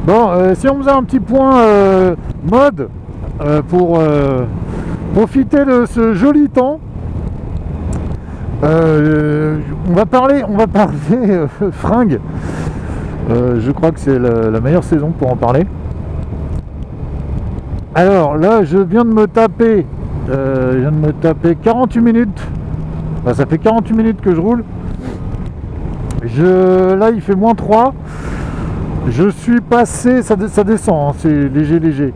Bon, si on faisait un petit point mode pour profiter de ce joli temps, on va parler fringues. Je crois que c'est la meilleure saison pour en parler. Alors là, je viens de me taper 48 minutes. Enfin, ça fait 48 minutes que je roule. Là, il fait -3. Je suis passé, ça descend, hein, c'est léger.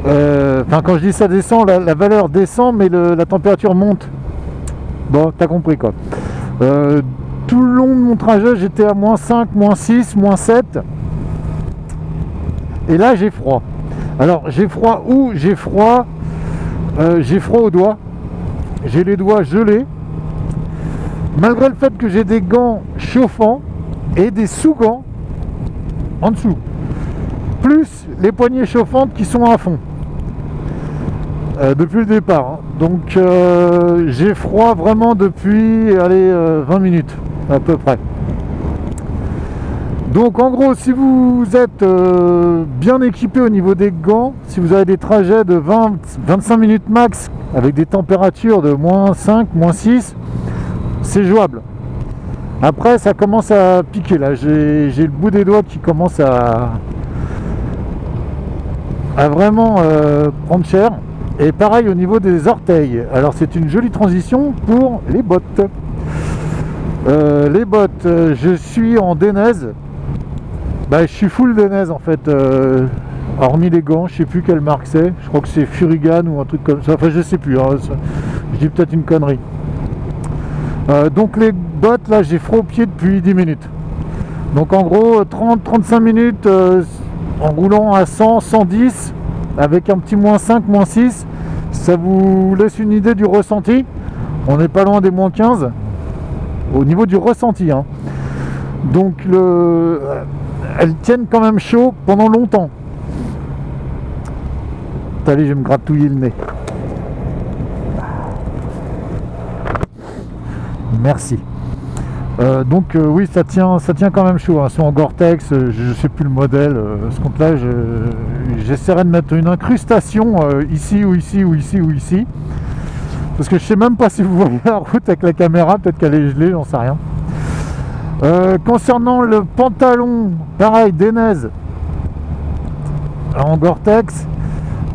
Enfin, quand je dis ça descend, la valeur descend, mais la température monte. Bon, t'as compris quoi. Tout le long de mon trajet, j'étais à -5, -6, -7. Et là, j'ai froid. Alors, j'ai froid où? J'ai froid aux doigts. J'ai les doigts gelés. Malgré le fait que j'ai des gants chauffants et des sous-gants en dessous. Plus les poignées chauffantes qui sont à fond. Depuis le départ. Hein. Donc, j'ai froid vraiment depuis 20 minutes à peu près. Donc en gros, si vous êtes bien équipé au niveau des gants, si vous avez des trajets de 20-25 minutes max avec des températures de -5, -6, c'est jouable. Après, ça commence à piquer là. J'ai le bout des doigts qui commence à vraiment prendre cher. Et pareil au niveau des orteils. Alors c'est une jolie transition pour les bottes. Les bottes, je suis en Dainese. Je suis full Dainese en fait, hormis les gants, je sais plus quelle marque c'est, je crois que c'est Furigan ou un truc comme ça, enfin je sais plus, hein, je dis peut-être une connerie. Donc les bottes là, j'ai froid aux pieds depuis 10 minutes. Donc en gros 30-35 minutes en roulant à 100, 110 avec un petit -5, -6, ça vous laisse une idée du ressenti. On n'est pas loin des -15 au niveau du ressenti, hein. Donc elles tiennent quand même chaud pendant longtemps. Allez, je vais me gratouiller le nez. Merci. Donc oui, ça tient quand même chaud, hein. Elles sont en Gore-Tex, je sais plus le modèle. Ce compte-là, j'essaierai de mettre une incrustation ici ou ici ou ici ou ici. Parce que je sais même pas si vous voyez la route avec la caméra, peut-être qu'elle est gelée, j'en sais rien. Concernant le pantalon, pareil, Dainese en Gore-Tex,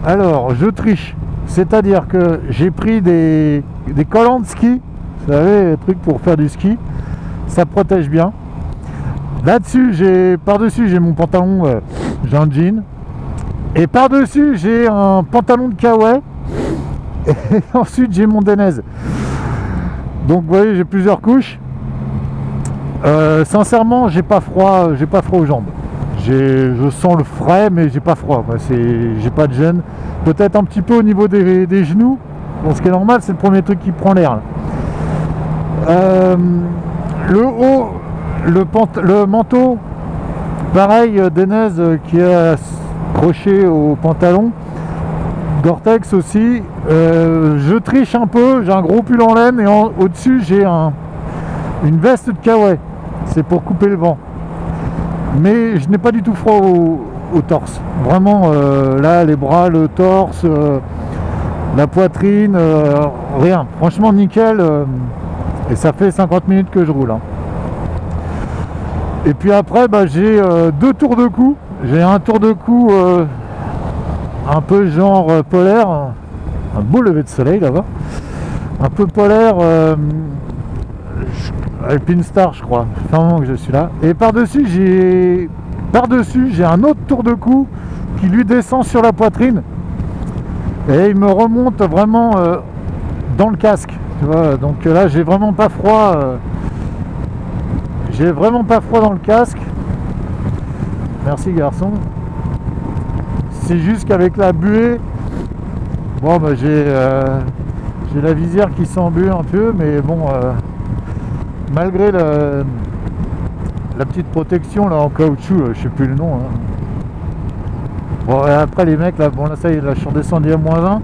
alors je triche, c'est-à-dire que j'ai pris des collants de ski, vous savez, des trucs pour faire du ski, ça protège bien. Là-dessus, par-dessus, j'ai mon pantalon, j'ai un jean, et par-dessus, j'ai un pantalon de kawaii, et ensuite, j'ai mon Dainese. Donc, vous voyez, j'ai plusieurs couches. Sincèrement, j'ai pas froid aux jambes. Je sens le frais, mais j'ai pas froid. J'ai pas de gêne. Peut-être un petit peu au niveau des genoux. Bon, ce qui est normal, c'est le premier truc qui prend l'air. Le haut, le manteau, pareil, Dainese qui est accroché au pantalon. Gore-Tex aussi. Je triche un peu. J'ai un gros pull en laine et au-dessus, j'ai une veste de kawaii. C'est pour couper le vent. Mais je n'ai pas du tout froid au torse. Vraiment, là, les bras, le torse, la poitrine, rien. Franchement, nickel. Et ça fait 50 minutes que je roule. Hein. Et puis après, j'ai 2 tours de cou. J'ai un tour de cou un peu genre polaire. Un beau lever de soleil là-bas. Un peu polaire. Alpinestar, je crois. Ça fait un moment que je suis là. Et par-dessus, j'ai un autre tour de cou qui lui descend sur la poitrine. Et il me remonte vraiment dans le casque. Tu vois, donc là, j'ai vraiment pas froid. J'ai vraiment pas froid dans le casque. Merci, garçon. C'est juste qu'avec la buée, bon, j'ai la visière qui s'embue un peu, mais bon. Malgré la petite protection là en caoutchouc, je sais plus le nom. Hein. Bon, et après les mecs là, bon là ça y est, là je suis redescendu à -1.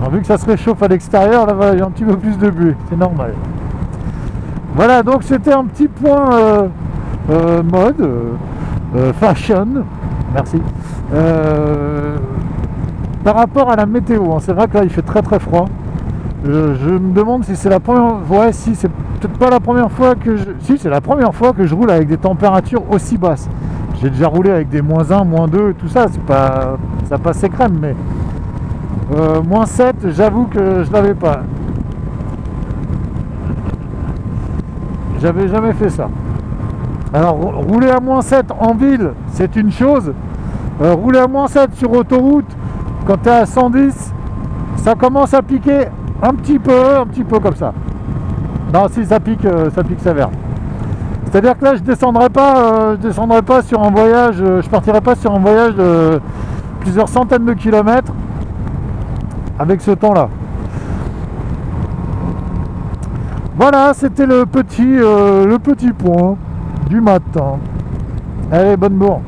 Alors, vu que ça se réchauffe à l'extérieur, là j'ai un petit peu plus de buée, c'est normal. Voilà, donc c'était un petit point mode, fashion, merci. Par rapport à la météo, hein, c'est vrai que là il fait très très froid. Je me demande si c'est la première... Ouais, si, c'est peut-être pas la première fois que je... Si, c'est la première fois que je roule avec des températures aussi basses. J'ai déjà roulé avec des -1, -2 et tout ça, c'est pas... ça passait crème, mais... -7, j'avoue que je l'avais pas. J'avais jamais fait ça. Alors, rouler à -7 en ville, c'est une chose. Rouler à -7 sur autoroute, quand tu es à 110, ça commence à piquer un petit peu comme ça. Non, si ça pique sévère. C'est-à-dire que là, je descendrai pas sur un voyage, je partirai pas sur un voyage de plusieurs centaines de kilomètres avec ce temps-là. Voilà, c'était le petit point du matin. Allez, bonne bourre.